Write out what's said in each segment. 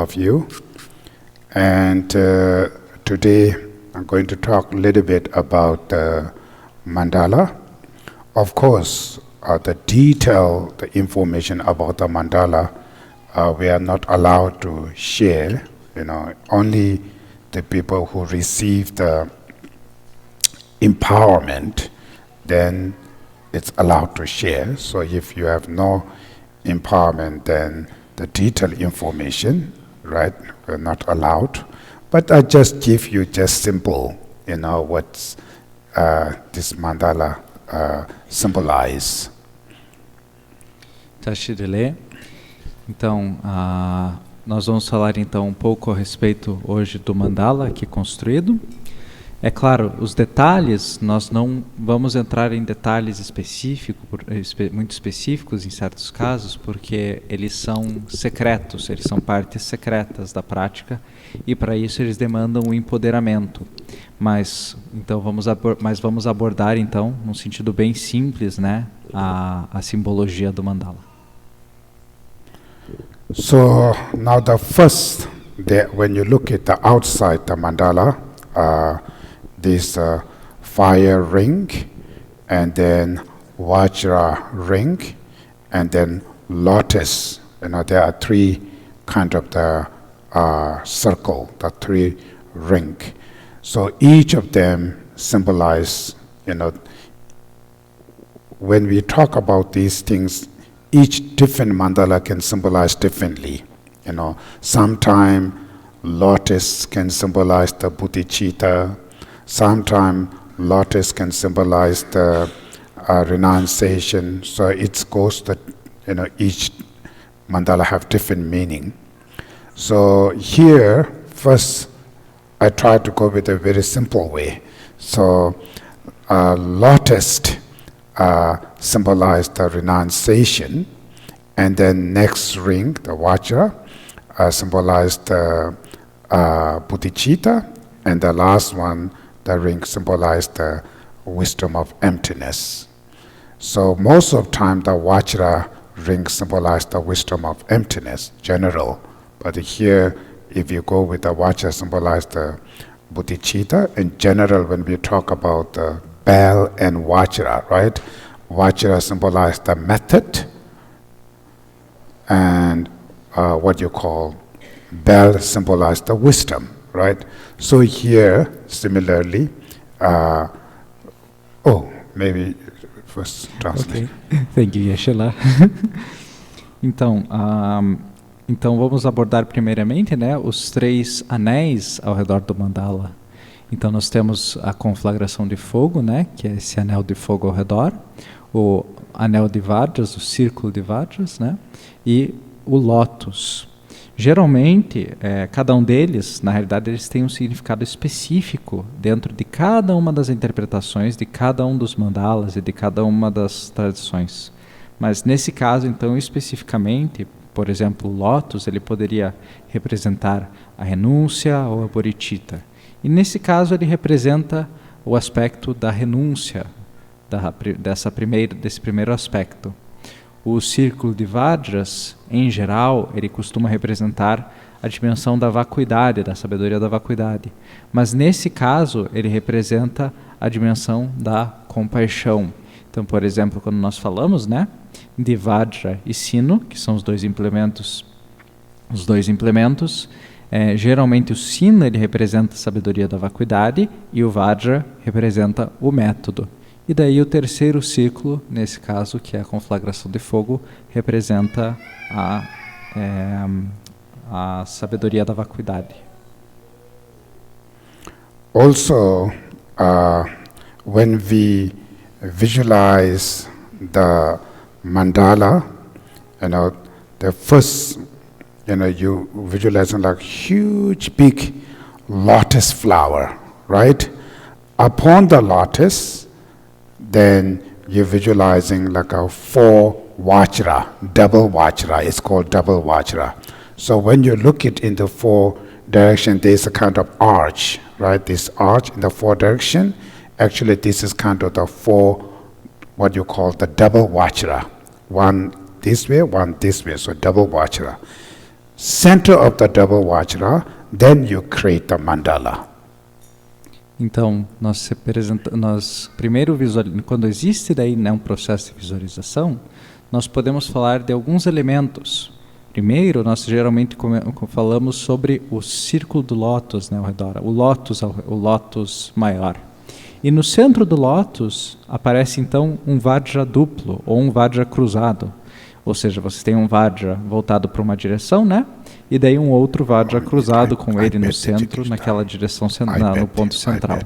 of you. And today I'm going to talk a little bit about the mandala. Of course, the information about the mandala, we are not allowed to share. Only the people who receive the empowerment, then it's allowed to share. So if you have no empowerment, then the detailed information, right, we're not allowed. But I just give you just simple, what this mandala symbolize. Tashirele. Então, nós vamos falar então um pouco a respeito hoje do mandala aqui construído. É claro, os detalhes, nós não vamos entrar em detalhes muito específicos em certos casos, porque eles são secretos, eles são partes secretas da prática, e para isso eles demandam o empoderamento. Mas vamos abordar então, num sentido bem simples, né, a simbologia do mandala. So now the first, when you look at the outside the mandala, this fire ring, and then Vajra ring, and then lotus. There are three kind of the circle, the three ring. So each of them symbolize, when we talk about these things, each different mandala can symbolize differently. Sometimes lotus can symbolize the bodhicitta. Sometimes lotus can symbolize the renunciation. So it goes that each mandala have different meaning. So here, first, I try to go with a very simple way. So lotus symbolize the renunciation, and then next ring, the Vajra, symbolize the bodhicitta, and the last one, the ring, symbolize the wisdom of emptiness. So most of the time, the Vajra ring symbolize the wisdom of emptiness, general. But here, if you go with the Vajra, symbolize the bodhicitta. In general, when we talk about the bell and Vajra, right? Vajra symbolize the method, and what you call bell symbolize the wisdom, right? So here, similarly, maybe first translate. Okay. Thank you, Yeshala. Então vamos abordar primeiramente, né, os três anéis ao redor do mandala. Então nós temos a conflagração de fogo, né, que é esse anel de fogo ao redor, o anel de Vajras, o círculo de Vajras, né, e o lótus. Geralmente, cada um deles, na realidade, eles têm um significado específico dentro de cada uma das interpretações, de cada um dos mandalas e de cada uma das tradições. Mas nesse caso, então, especificamente, por exemplo, o lótus, ele poderia representar a renúncia ou a bodhicitta. E nesse caso ele representa o aspecto da renúncia, desse primeiro aspecto. O círculo de Vajras, em geral, ele costuma representar a dimensão da vacuidade, da sabedoria da vacuidade. Mas nesse caso ele representa a dimensão da compaixão. Então, por exemplo, quando nós falamos, né, de Vajra e sino, que são os dois implementos, geralmente o sino ele representa a sabedoria da vacuidade e o Vajra representa o método. E daí o terceiro ciclo, nesse caso, que é a conflagração de fogo, representa a sabedoria da vacuidade. Also, when we visualize the mandala, the first, you visualizing like huge, big lotus flower, right? Upon the lotus, then you're visualizing like a four Vajra, double Vajra. It's called double Vajra. So when you look it in the four direction, there's a kind of arch, right? This arch in the four direction. Actually, this is kind of the four, what you call the double Vajra. One this way, one this way, so double Vajra. center of the double vajra, then you create the mandala. Então, nós primeiro quando existe daí, né, um processo de visualização, nós podemos falar de alguns elementos. Primeiro, nós geralmente falamos sobre o círculo do lótus, né, ao redor, o lótus maior. E no centro do lótus aparece então um vajra duplo ou um vajra cruzado. Ou seja, você tem um vajra voltado para uma direção, né? E daí um outro vajra cruzado com ele no centro, naquela direção, no ponto central.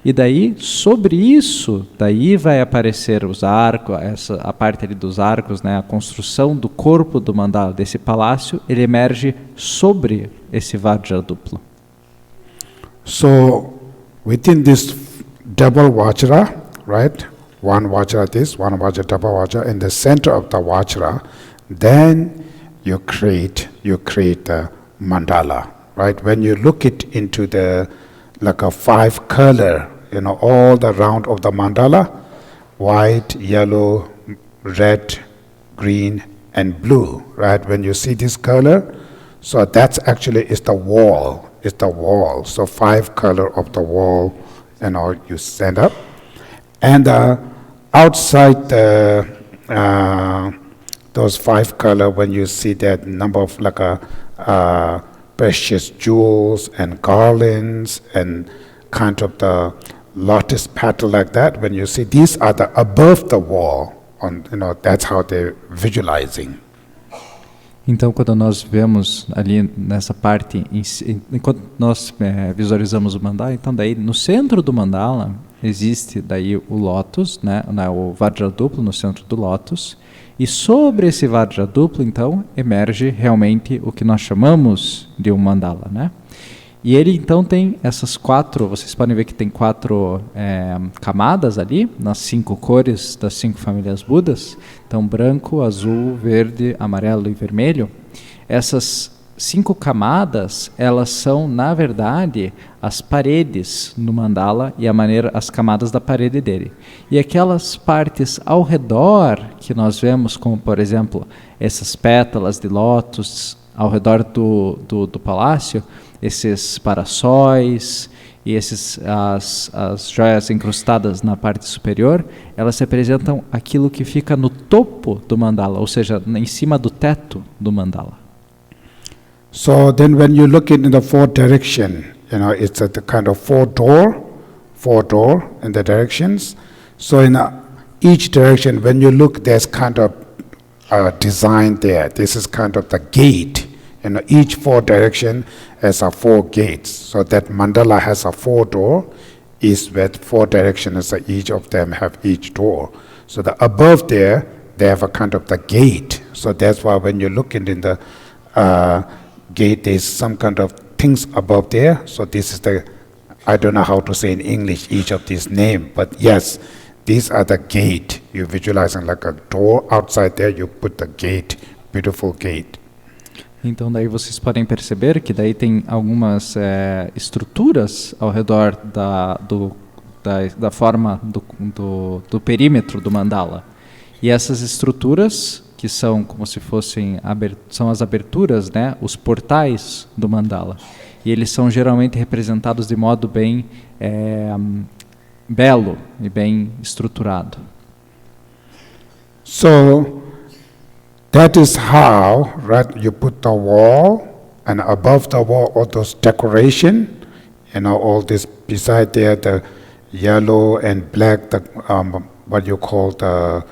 E daí, sobre isso, daí vai aparecer os arcos, a parte ali dos arcos, né? A construção do corpo do mandala, desse palácio, ele emerge sobre esse vajra duplo. So, within this double vajra, right? One vajra this, one vajra double vajra, in the center of the vajra, then you create the mandala, right? When you look it into the, like a 5 color, all the round of the mandala, white, yellow, red, green, and blue, right? When you see this color, so that's actually is the wall, So 5 color of the wall, you stand up. And outside those 5 color, when you see that number of like precious jewels and garlands and kind of the lotus petal like that, when you see these are the above the wall, that's how they're visualizing. Então, quando nós vemos ali nessa parte, enquanto nós visualizamos o mandala, então daí no centro do mandala existe daí o lótus, né, o vajra duplo no centro do lótus, e sobre esse vajra duplo, então, emerge realmente o que nós chamamos de um mandala, né? E ele então tem essas 4, vocês podem ver que tem 4 camadas ali, nas 5 cores das 5 famílias Budas. Então, branco, azul, verde, amarelo e vermelho. Essas 5 camadas, elas são, na verdade, as paredes no mandala e as camadas da parede dele. E aquelas partes ao redor que nós vemos, como, por exemplo, essas pétalas de lótus ao redor do palácio, esses paraçóis e as joias incrustadas na parte superior, elas representam aquilo que fica no topo do mandala, ou seja, em cima do teto do mandala. So then when you look in the 4 direction, it's the kind of 4 door in the directions. So in each direction, when you look, there's kind of a design there. This is kind of the gate. Each 4 direction has 4 gates. So that mandala has a 4 door, east, west, 4 directions. So each of them have each door. So the above there, they have a kind of the gate. So that's why when you look in the gate, there's some kind of things above there. So this is I don't know how to say in English each of these names, but yes, these are the gate. You're visualizing like a door outside there, you put the gate, beautiful gate. Então daí vocês podem perceber que daí tem algumas estruturas ao redor da forma do perímetro do mandala. E essas estruturas, que são como se fossem são as aberturas, né, os portais do mandala. E eles são geralmente representados de modo bem belo e bem estruturado. So that is how, right, you put the wall, and above the wall all those decoration, all this beside there, the yellow and black, the what you call the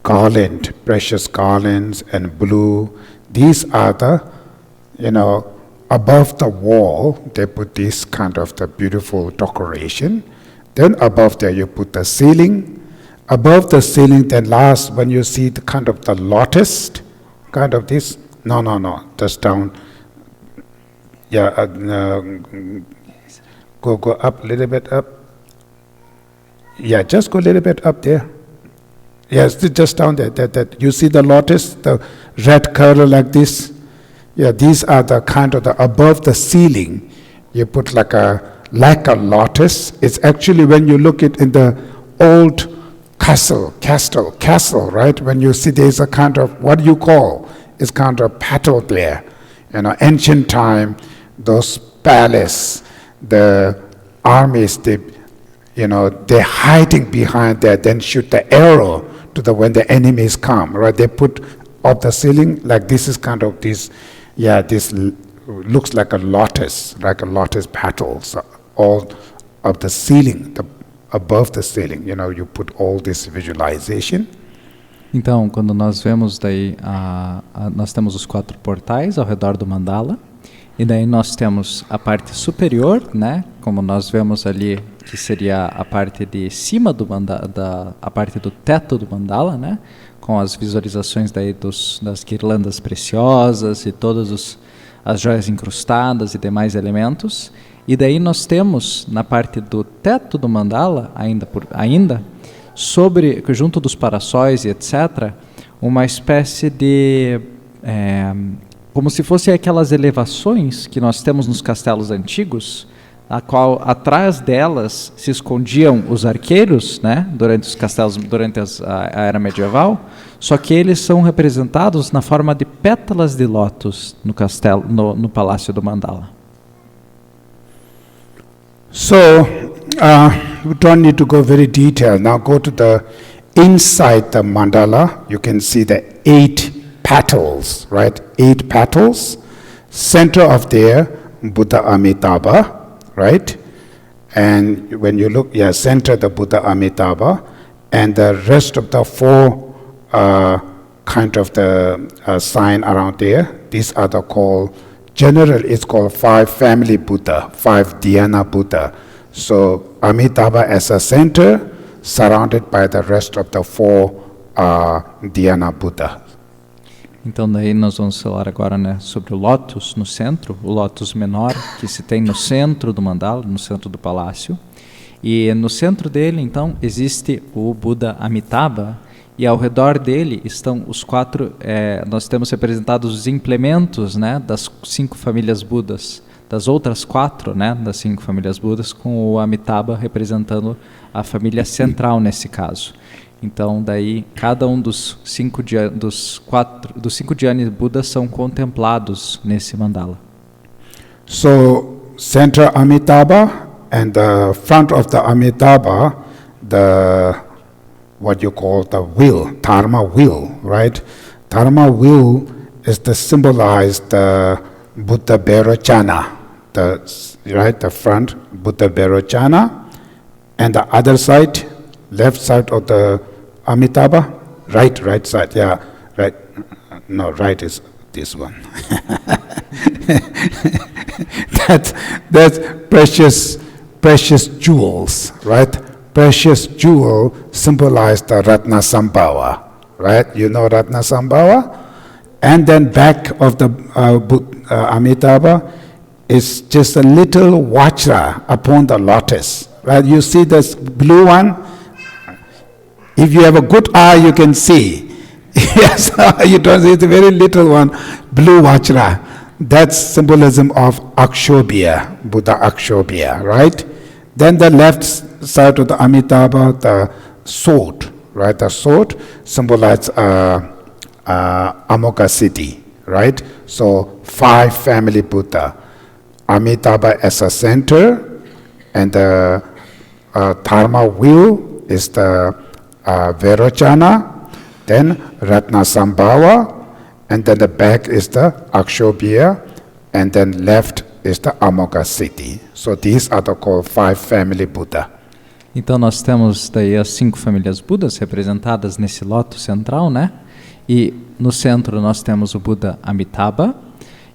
garland, precious garlands, and blue. These are the, above the wall, they put this kind of the beautiful decoration. Then above there you put the ceiling. Above the ceiling, then last, when you see the kind of the lotus, kind of this, no, just down. Yeah, go up a little bit up. Yeah, just go a little bit up there. Yes, just down there. That you see the lotus, the red color like this. Yeah, these are the kind of the above the ceiling. You put like a lotus. It's actually when you look it in the old castle, right? When you see there's a kind of, what do you call? It's kind of petal there. ancient time, those palace, the armies, they're hiding behind there, then shoot the arrow when the enemies come, right? They put up the ceiling, like this is kind of this looks like a lotus petals, all of the ceiling, above the ceiling, you put all this visualization. Então, quando nós vemos daí, nós temos os 4 portais ao redor do mandala, e daí nós temos a parte superior, né, como nós vemos ali, que seria a parte de cima do mandala, a parte do teto do mandala, né, com as visualizações daí das guirlandas preciosas e todas as joias incrustadas e demais elementos. E daí nós temos na parte do teto do mandala, junto dos paraçóis e etc., uma espécie de como se fossem aquelas elevações que nós temos nos castelos antigos, a qual atrás delas se escondiam os arqueiros, né, durante os castelos, durante a era medieval, só que eles são representados na forma de pétalas de lótus no castelo, no palácio do mandala. So, we don't need to go very detailed. Now go to the inside the mandala. You can see the 8 petals, right? 8 petals. Center of there, Buddha Amitabha, right? And when you look, center the Buddha Amitabha, and the rest of the 4 kind of the sign around there. These are it's called 5 family Buddha, 5 Dhyana Buddha. So Amitabha as a center, surrounded by the rest of the 4 Dhyana Buddha. Então daí nós vamos falar agora, né, sobre o lótus no centro, o lótus menor que se tem no centro do mandala, no centro do palácio. E no centro dele, então, existe o Buda Amitabha, e ao redor dele estão os 4, nós temos representados os implementos, né, das 5 famílias Budas, das outras 4, né, das 5 famílias Budas, com o Amitabha representando a família central nesse caso. Então, daí, cada um dos 5 Dhyani Budas são contemplados nesse mandala. So, center Amitabha, and the front of the Amitabha, what you call the wheel, Dharma wheel, right? Dharma wheel is to symbolize the Buddha Vairocana, the front Buddha Vairocana, and the other side, left side of the Amitabha, right side, right. No, right is this one. That's precious jewels, right? Precious jewel symbolize the Ratna Sambhava, right? You know Ratna Sambhava? And then back of the Amitabha is just a little vajra upon the lotus, right? You see this blue one? If you have a good eye, you can see. Yes, you don't see the very little one, blue vajra. That's symbolism of Akshobhya, Buddha Akshobhya, right? Then the left side of the Amitabha, the sword, right? The sword symbolizes Amoga city, right? So 5 family Buddha, Amitabha as a center, and the Dharma wheel is the Vairocana, then Ratna Sambhava, and then the back is the Akshobhya, and then left is the Amoga city. So these are called 5 family Buddha. Então nós temos daí as 5 famílias Budas representadas nesse loto central, né? E no centro nós temos o Buda Amitabha,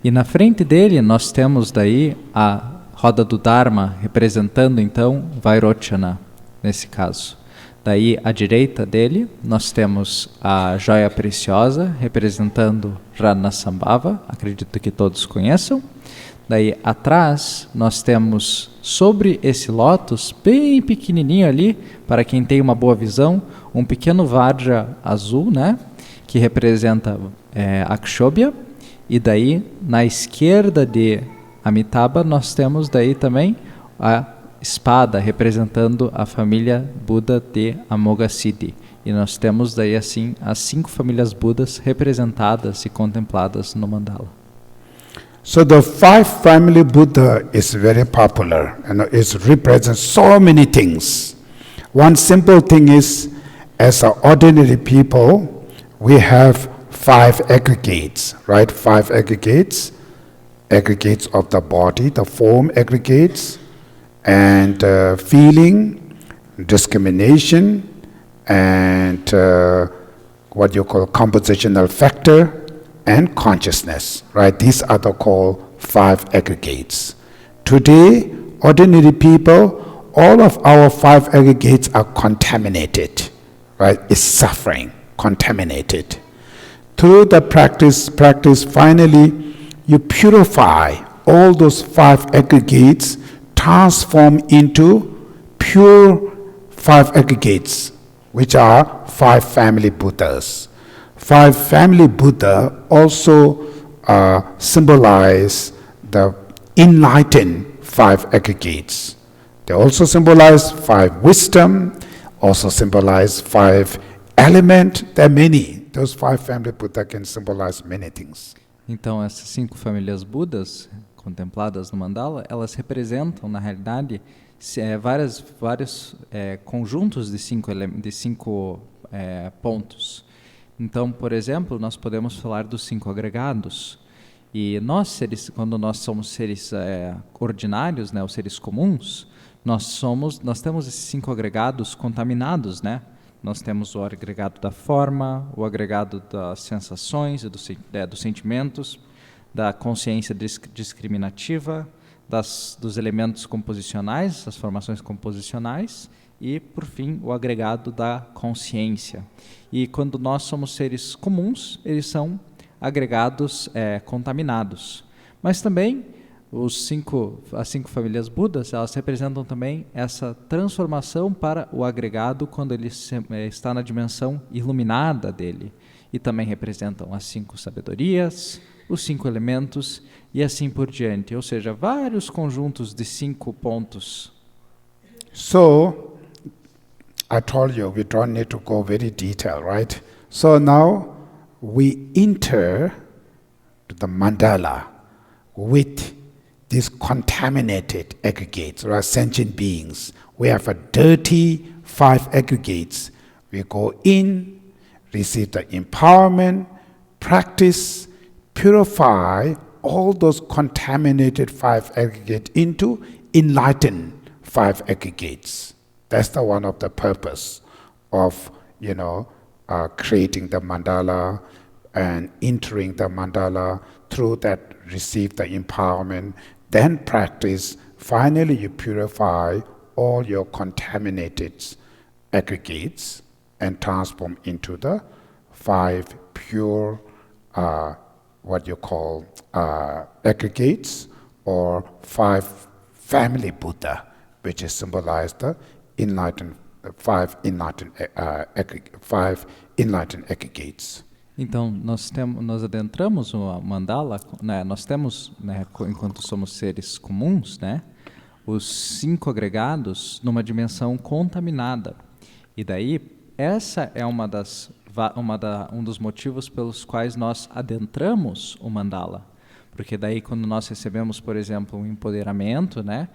e na frente dele nós temos daí a roda do Dharma representando então Vairocana nesse caso. Daí à direita dele nós temos a joia preciosa representando Ratnasambhava, acredito que todos conheçam. Daí atrás nós temos sobre esse lótus, bem pequenininho ali, para quem tem uma boa visão, um pequeno vajra azul, né, que representa Akshobhya. E daí na esquerda de Amitabha nós temos daí também a espada representando a família Buda de Amoghasiddhi. E nós temos daí assim as 5 famílias Budas representadas e contempladas no mandala. So the five family Buddha is very popular and it represents so many things. One simple thing is, as an ordinary people, we have five aggregates, right? Five aggregates of the body, the form aggregates, and feeling, discrimination, and what you call compositional factor, and consciousness, right? These are the called five aggregates. Today, ordinary people, all of our five aggregates are contaminated, right? It's suffering, contaminated. Through the practice, finally, you purify all those five aggregates, transform into pure five aggregates, which are five family Buddhas. Five family Buddha also symbolize the enlightened five aggregates. They also symbolize five wisdom, also symbolize five element. There are many. Those five family Buddha can symbolize many things. Então, essas 5 famílias Budas contempladas no mandala, elas representam, na realidade, vários conjuntos de 5 pontos. Então, por exemplo, nós podemos falar dos 5 agregados. E nós, quando nós somos seres ordinários, né, os seres comuns, nós temos esses 5 agregados contaminados, né? Nós temos o agregado da forma, o agregado das sensações e dos sentimentos, da consciência discriminativa, dos elementos composicionais, das formações composicionais, e, por fim, o agregado da consciência. E quando nós somos seres comuns, eles são agregados contaminados. Mas também as 5 famílias Budas, elas representam também essa transformação para o agregado quando ele está na dimensão iluminada dele. E também representam as 5 sabedorias, os 5 elementos e assim por diante. Ou seja, vários conjuntos de 5 pontos. So, I told you we don't need to go very detailed, right? So now we enter the mandala with these contaminated aggregates, or sentient beings. We have a dirty 5 aggregates. We go in, receive the empowerment, practice, purify all those contaminated 5 aggregates into enlightened 5 aggregates. That's the one of the purpose of, creating the mandala and entering the mandala. Through that, receive the empowerment, then practice. Finally, you purify all your contaminated aggregates and transform into the 5 pure, aggregates, or 5 family Buddha, which is symbolized the enlightened, 5 enlightened aggregates. Então, nós adentramos o mandala, né, nós temos, né, enquanto somos seres comuns, né, os 5 agregados numa dimensão contaminada. E daí, essa é um dos motivos pelos quais nós adentramos o mandala. Porque daí, quando nós recebemos, por exemplo, um empoderamento, né,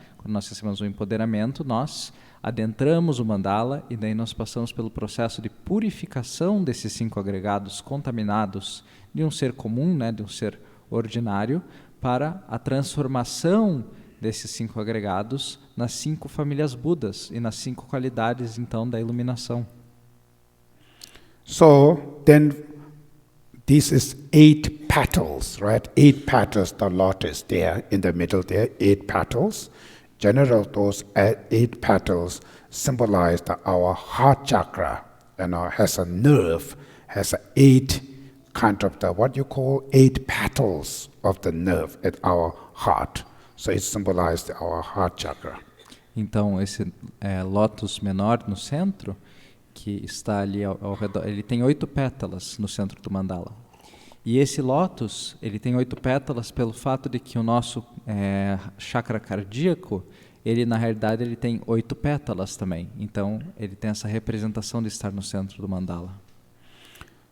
nós adentramos o mandala e daí nós passamos pelo processo de purificação desses 5 agregados contaminados de um ser comum, né, de um ser ordinário, para a transformação desses 5 agregados nas 5 famílias Budas e nas 5 qualidades, então, da iluminação. So, then, this is 8 petals, right? 8 petals, the lotus there, in the middle there, 8 petals. General, those 8 petals symbolize our heart chakra, has a nerve, has 8 kind of 8 petals of the nerve at our heart. So it symbolizes our heart chakra. Então, esse lótus menor no centro, que está ali ao redor, ele tem 8 pétalas no centro do mandala. E esse lótus, ele tem 8 pétalas pelo fato de que o nosso chakra cardíaco, ele na realidade ele tem 8 pétalas também. Então, ele tem essa representação de estar no centro do mandala.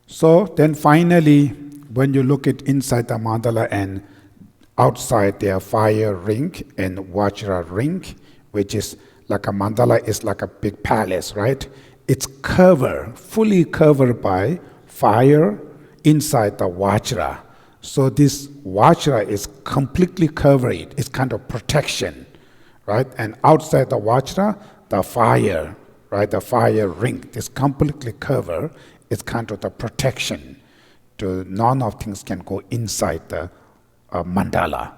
So, then finally, when you look at inside the mandala and outside their fire ring and Vajra ring, which is like a mandala is like a big palace, right? It's covered, fully covered by fire inside the Vajra. So this Vajra is completely covered. It's kind of protection, right? And outside the Vajra, the fire, right? The fire ring is completely covered. It's kind of the protection. To none of things can go inside the mandala.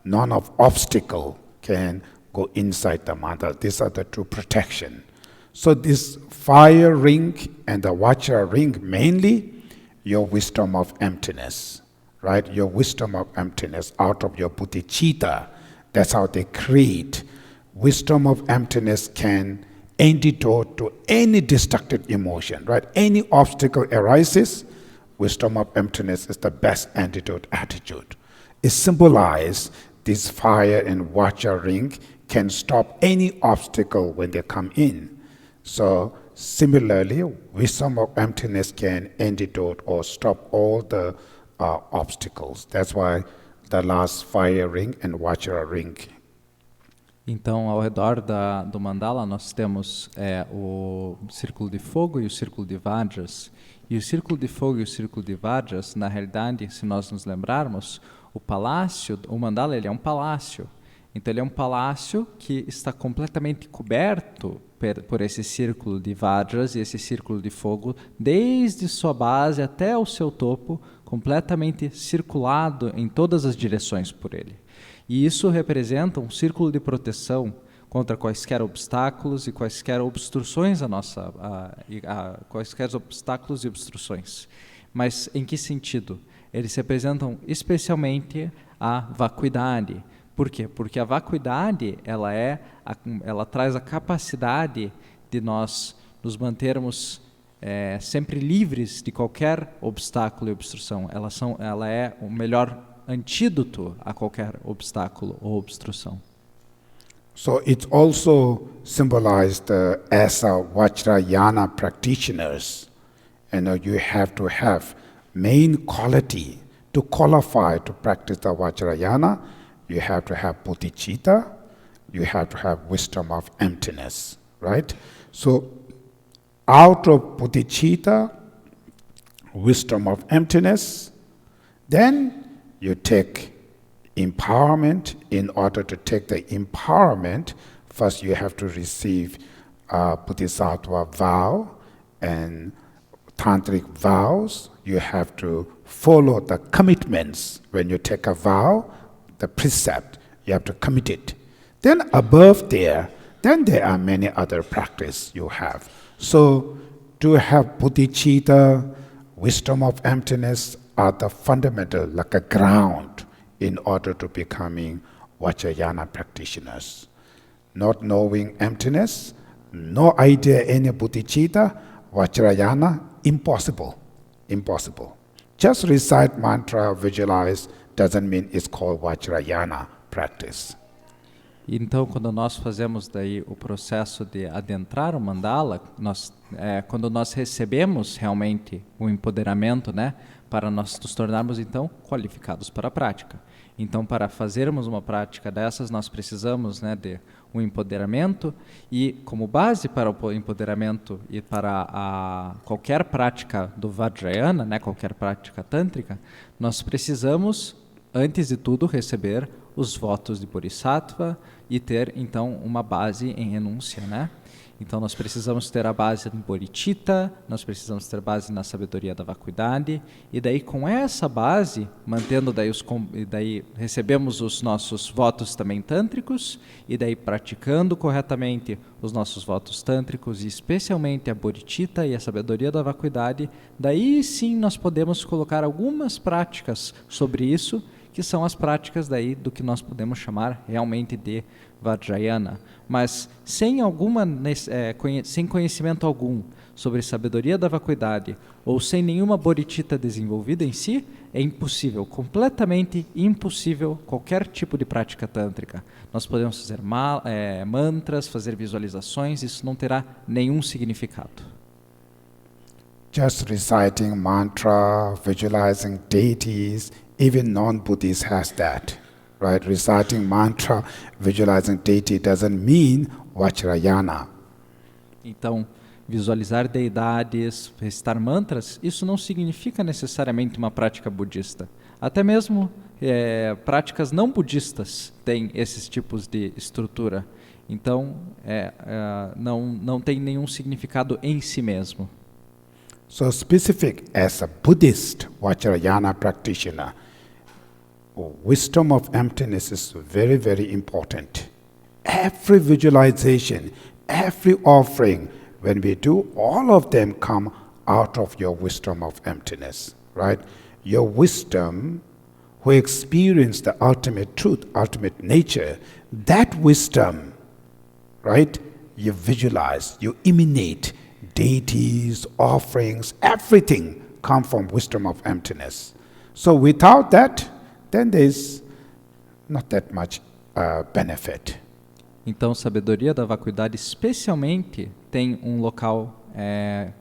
None of obstacle can go inside the mandala. These are the two protection. So this fire ring and the Vajra ring, mainly your wisdom of emptiness, right? Your wisdom of emptiness out of your bodhicitta. That's how they create. Wisdom of emptiness can antidote to any destructive emotion, right? Any obstacle arises, wisdom of emptiness is the best antidote attitude. It symbolizes this fire and Vajra ring can stop any obstacle when they come in. So similarly, wisdom of emptiness can antidote or stop all the obstacles. That's why the last fire ring and Vajra ring. Então, ao redor do mandala, nós temos o círculo de fogo e o círculo de Vajras. E o círculo de fogo e o círculo de Vajras, na realidade, se nós nos lembrarmos, o mandala ele é um palácio. Então, ele é um palácio que está completamente coberto por esse círculo de Vajras e esse círculo de fogo, desde sua base até o seu topo, completamente circulado em todas as direções por ele. E isso representa um círculo de proteção contra quaisquer obstáculos e quaisquer obstruções quaisquer obstáculos e obstruções. Mas em que sentido? Eles representam especialmente a vacuidade. Por quê? Porque a vacuidade ela traz a capacidade de nós nos mantermos sempre livres de qualquer obstáculo e obstrução. Ela é o melhor antídoto a qualquer obstáculo ou obstrução. So it also symbolized as a Vajrayana practitioners, you have to have main quality to qualify to practice the Vajrayana. You have to have bodhicitta, you have to have wisdom of emptiness, right? So out of bodhicitta, wisdom of emptiness, then you take empowerment. In order to take the empowerment, first you have to receive Bodhisattva vow and tantric vows. You have to follow the commitments. When you take a vow, the precept, you have to commit it. Then above there are many other practice you have. So to have bodhicitta, wisdom of emptiness are the fundamental, like a ground in order to becoming Vajrayana practitioners. Not knowing emptiness, no idea any bodhicitta, Vajrayana, impossible. Just recite mantra, visualize, doesn't mean it's called Vajrayana practice. Então, quando nós fazemos daí o processo de adentrar o mandala, quando nós recebemos realmente o empoderamento, né, para nós nos tornarmos então qualificados para a prática. Então, para fazermos uma prática dessas, nós precisamos, né, de um empoderamento, e como base para o empoderamento e para qualquer prática do Vajrayana, né, qualquer prática tântrica, nós precisamos, antes de tudo, receber os votos de Bodhisattva e ter, então, uma base em renúncia, né? Então, nós precisamos ter a base em Bodhicitta, nós precisamos ter base na sabedoria da vacuidade, e daí, com essa base, mantendo daí recebemos os nossos votos também tântricos, e daí praticando corretamente os nossos votos tântricos, e especialmente a Bodhicitta e a sabedoria da vacuidade, daí sim nós podemos colocar algumas práticas sobre isso, que são as práticas daí do que nós podemos chamar realmente de Vajrayana. Mas sem conhecimento algum sobre sabedoria da vacuidade ou sem nenhuma bodhicitta desenvolvida em si, é impossível, completamente impossível qualquer tipo de prática tântrica. Nós podemos fazer mantras, fazer visualizações, isso não terá nenhum significado. Just reciting mantra, visualizing deities, even non-Buddhists has that. right? Reciting mantra, visualizing deity doesn't mean Vajrayana. Então, visualizar deidades, recitar mantras, isso não significa necessariamente uma prática budista. Até mesmo práticas não budistas têm esses tipos de estrutura. Então, não tem nenhum significado em si mesmo. So specific as a Buddhist Vajrayana practitioner, wisdom of emptiness is very, very important. Every visualization, every offering, when we do, all of them come out of your wisdom of emptiness, right? Your wisdom, who experience the ultimate truth, ultimate nature, that wisdom, right? You visualize, you emanate. Deities, offerings, everything come from wisdom of emptiness. So without that, then there's not that much benefit. Então, sabedoria da vacuidade especialmente tem um local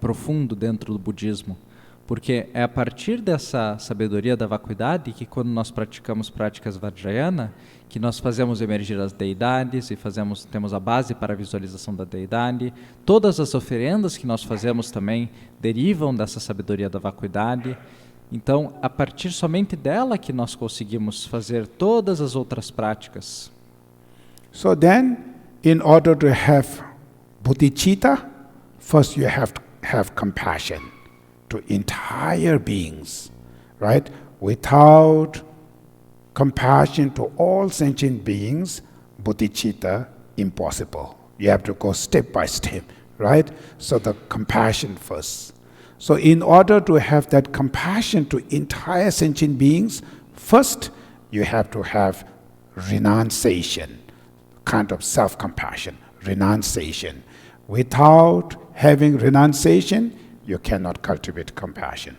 profundo dentro do budismo, porque é a partir dessa sabedoria da vacuidade que, quando nós praticamos práticas Vajrayana, que nós fazemos emergir as deidades e temos a base para a visualização da deidade. Todas as oferendas que nós fazemos também derivam dessa sabedoria da vacuidade. Então, a partir somente dela que nós conseguimos fazer todas as outras práticas. So then, in order to have bodhicitta, first you have to have compassion to entire beings, right? Without compassion to all sentient beings, bodhicitta, impossible. You have to go step by step, right? So the compassion first. So in order to have that compassion to entire sentient beings, first you have to have renunciation, kind of self-compassion, renunciation. Without having renunciation, you cannot cultivate compassion.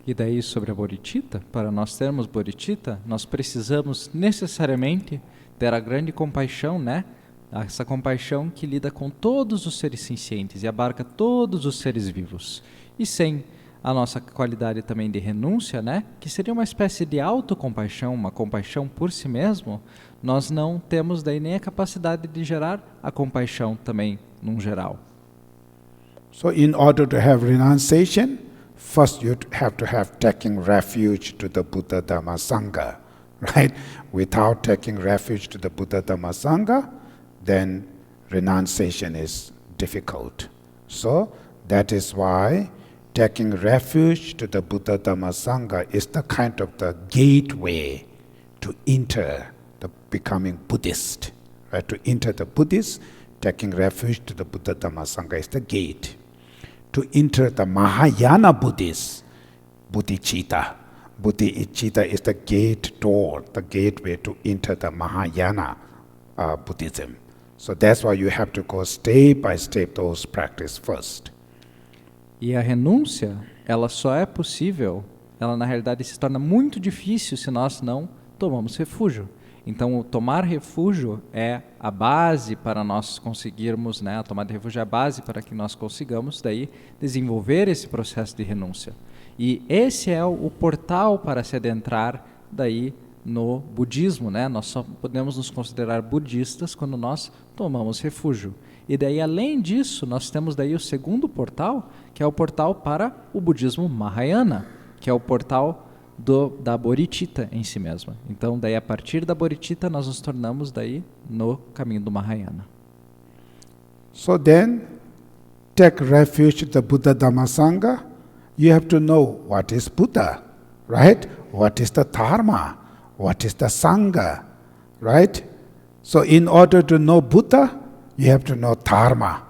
E daí, sobre a bodhicitta, para nós termos bodhicitta, nós precisamos necessariamente ter a grande compaixão, né? Essa compaixão que lida com todos os seres sencientes e abarca todos os seres vivos. E sem a nossa qualidade também de renúncia, né? Que seria uma espécie de autocompaixão, uma compaixão por si mesmo, nós não temos daí nem a capacidade de gerar a compaixão também, num geral. So in order to have renunciation, first you have to have taking refuge to the Buddha Dhamma Sangha, right? Without taking refuge to the Buddha Dhamma Sangha, then renunciation is difficult. So that is why taking refuge to the Buddha Dhamma Sangha is the kind of the gateway to enter the becoming Buddhist. Right? To enter the Buddhist, taking refuge to the Buddha Dhamma Sangha is the gate. To enter the Mahayana Buddhist, bodhicitta. Bodhicitta is the gate door, the gateway to enter the Mahayana Buddhism. So that's why you have to go step by step those practice first. E a renúncia, ela só é possível, ela na realidade se torna muito difícil se nós não tomamos refúgio. Então, o tomar refúgio é a base para nós conseguirmos, né? A tomada de refúgio é a base para que nós consigamos daí desenvolver esse processo de renúncia. E esse é o portal para se adentrar daí no budismo, né? Nós só podemos nos considerar budistas quando nós tomamos refúgio. E daí, além disso, nós temos daí o segundo portal, que é o portal para o budismo Mahayana, que é o portal da bodhicitta em si mesma. Então, daí a partir da bodhicitta nós nos tornamos daí no caminho do Mahayana. So then, take refuge in the Buddha Dhamma Sangha. You have to know what is Buddha, right? What is the Dharma? What is the Sangha, right? So in order to know Buddha, you have to know Dharma.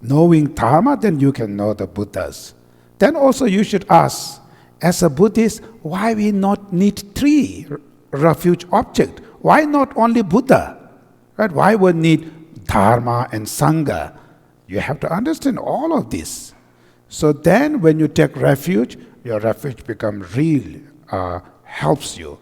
Knowing Dharma, then you can know the Buddhas. Then also you should ask, as a Buddhist, why we not need three refuge objects? Why not only Buddha? Right? Why would need Dharma and Sangha? You have to understand all of this. So then when you take refuge, your refuge becomes real, helps you.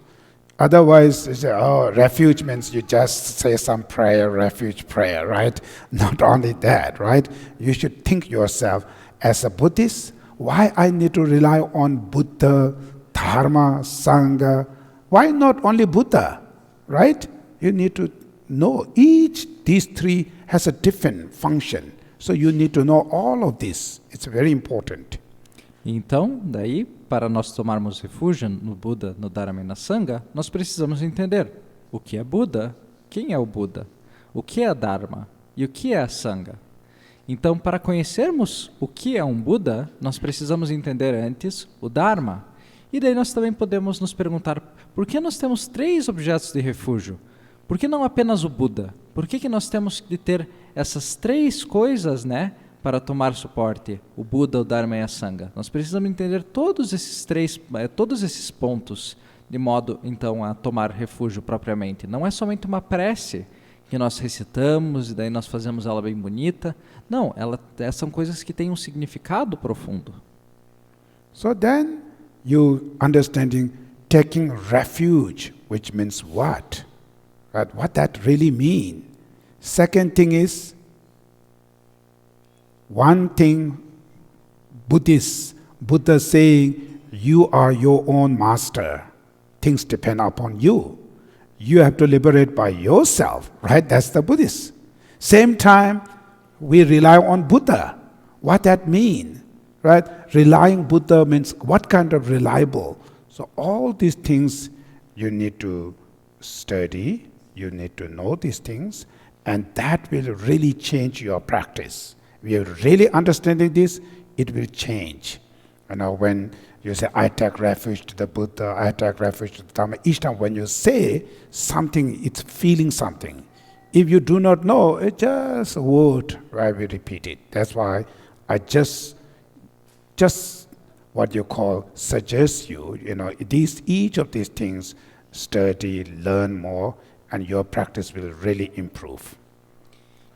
Otherwise, you say, oh, refuge means you just say some prayer, refuge prayer, right? Not only that, right? You should think yourself, as a Buddhist, why I need to rely on Buddha, Dharma, Sangha? Why not only Buddha? right? You need to know these three has a different function. So you need to know all of this. It's very important. Então, daí, para nós tomarmos refúgio no Buda, no Dharma e na Sangha, nós precisamos entender o que é Buda, quem é o Buda, o que é a Dharma e o que é a Sangha. Então, para conhecermos o que é um Buda, nós precisamos entender antes o Dharma. E daí nós também podemos nos perguntar, por que nós temos 3 objetos de refúgio? Por que não apenas o Buda? Por que nós temos de ter essas 3 coisas, né, para tomar suporte? O Buda, o Dharma e a Sangha. Nós precisamos entender todos esses pontos, de modo, então, a tomar refúgio propriamente. Não é somente uma prece que nós recitamos e daí nós fazemos ela bem bonita. Não, são coisas que têm um significado profundo. So then you understanding taking refuge, which means what? Right? What that really mean? Second thing is, one thing Buddha saying, you are your own master. Things depend upon you. You have to liberate by yourself, right? That's the Buddhist. Same time, we rely on Buddha. What that mean, right? Relying Buddha means what kind of reliable? So all these things you need to study, you need to know these things, and that will really change your practice. We are really understanding this, it will change. When you say, I take refuge to the Buddha, I take refuge to the Dharma, each time when you say something, it's feeling something. If you do not know, it's just a word, right? We repeat it. That's why I just what you call suggest you, each of these things, study, learn more, and your practice will really improve.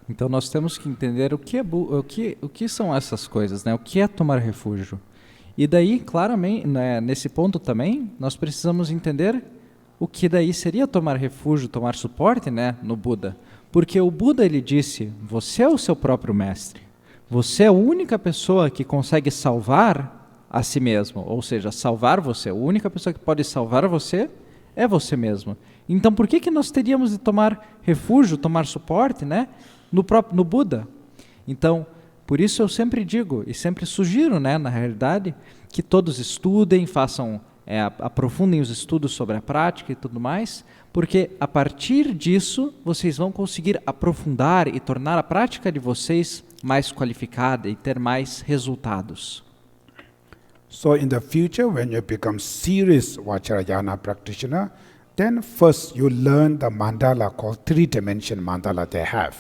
Então nós temos que entender o que são essas coisas, né? O que é tomar refúgio. E daí, claramente, né, nesse ponto também, nós precisamos entender o que daí seria tomar refúgio, tomar suporte, né, no Buda. Porque o Buda, ele disse, você é o seu próprio mestre. Você é a única pessoa que consegue salvar a si mesmo. Ou seja, salvar você. A única pessoa que pode salvar você é você mesmo. Então, por que nós teríamos de tomar refúgio, tomar suporte, né, no Buda? Então, por isso eu sempre digo e sempre sugiro, né, na realidade, que todos estudem, aprofundem os estudos sobre a prática e tudo mais, porque a partir disso vocês vão conseguir aprofundar e tornar a prática de vocês mais qualificada e ter mais resultados. So in the future, when you become serious Vajrayana practitioner, then first you learn the mandala called 3-dimension mandala they have.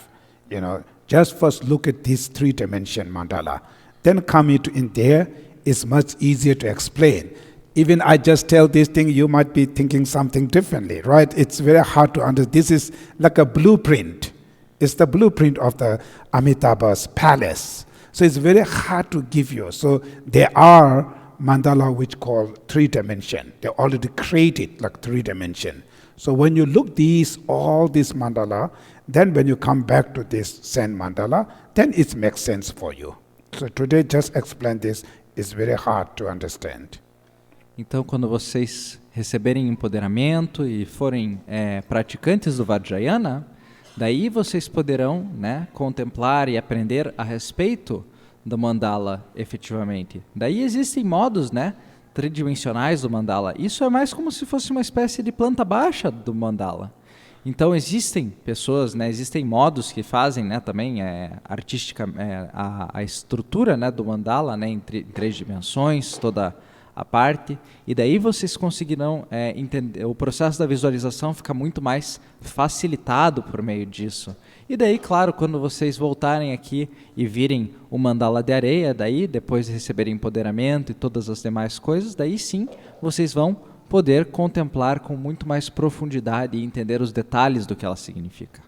Just first look at this 3-dimension mandala. Then come in there, it's much easier to explain. Even I just tell this thing, you might be thinking something differently, right? It's very hard to understand. This is like a blueprint. It's the blueprint of the Amitabha's palace. So it's very hard to give you. So there are mandala which call 3-dimension. They already created like 3-dimension. So when you look all these mandala, then when you come back to this Zen mandala, then it makes sense for you. So today just explain this. It's very hard to understand. Então, quando vocês receberem empoderamento e forem praticantes do Vajrayana, daí vocês poderão, né, contemplar e aprender a respeito do mandala efetivamente. Daí existem modos, né, tridimensionais do mandala. Isso é mais como se fosse uma espécie de planta baixa do mandala. Então existem pessoas, né, existem modos que fazem, né, também artística, a estrutura, né, do mandala, né, em 3 dimensões, toda a parte, e daí vocês conseguirão entender, o processo da visualização fica muito mais facilitado por meio disso. E daí, claro, quando vocês voltarem aqui e virem o mandala de areia, daí depois de receberem empoderamento e todas as demais coisas, daí sim vocês vão poder contemplar com muito mais profundidade e entender os detalhes do que ela significa.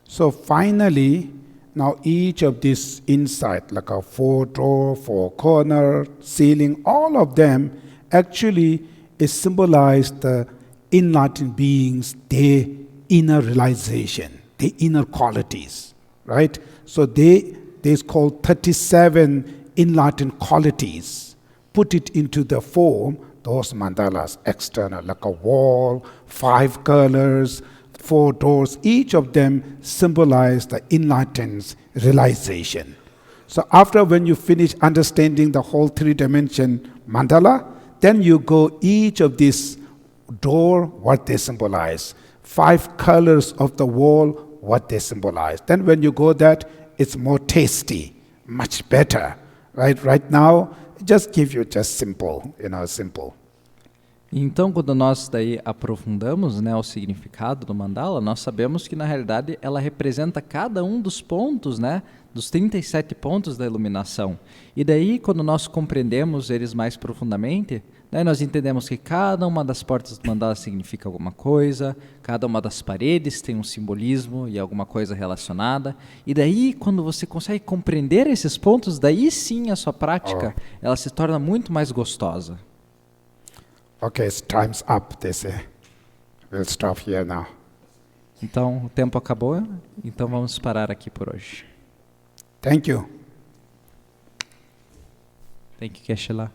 So finally, now each of these insight, like a 4-drawer, 4-corner, ceiling, all of them actually symbolize the enlightened beings, their inner realization, their inner qualities, right? So there's called 37 enlightened qualities. Put it into the form, those mandalas, external, like a wall, 5 colors, 4 doors, each of them symbolize the enlightened realization. So after when you finish understanding the whole 3-dimension mandala, then you go each of these door, what they symbolize, 5 colors of the wall, what they symbolize. Then when you go that, it's more tasty, much better, right? Right now, just give you just simple, simple. Então, quando nós daí aprofundamos, né, o significado do mandala, nós sabemos que na realidade ela representa cada um dos pontos, né, dos 37 pontos da iluminação. E daí, quando nós compreendemos eles mais profundamente, né, nós entendemos que cada uma das portas do mandala significa alguma coisa, cada uma das paredes tem um simbolismo e alguma coisa relacionada. E daí, quando você consegue compreender esses pontos, daí sim a sua prática ela se torna muito mais gostosa. Okay, time's up, they say. We'll stop here now. Então, o tempo acabou, então vamos parar aqui por hoje. Thank you. Thank you, Geshe-la.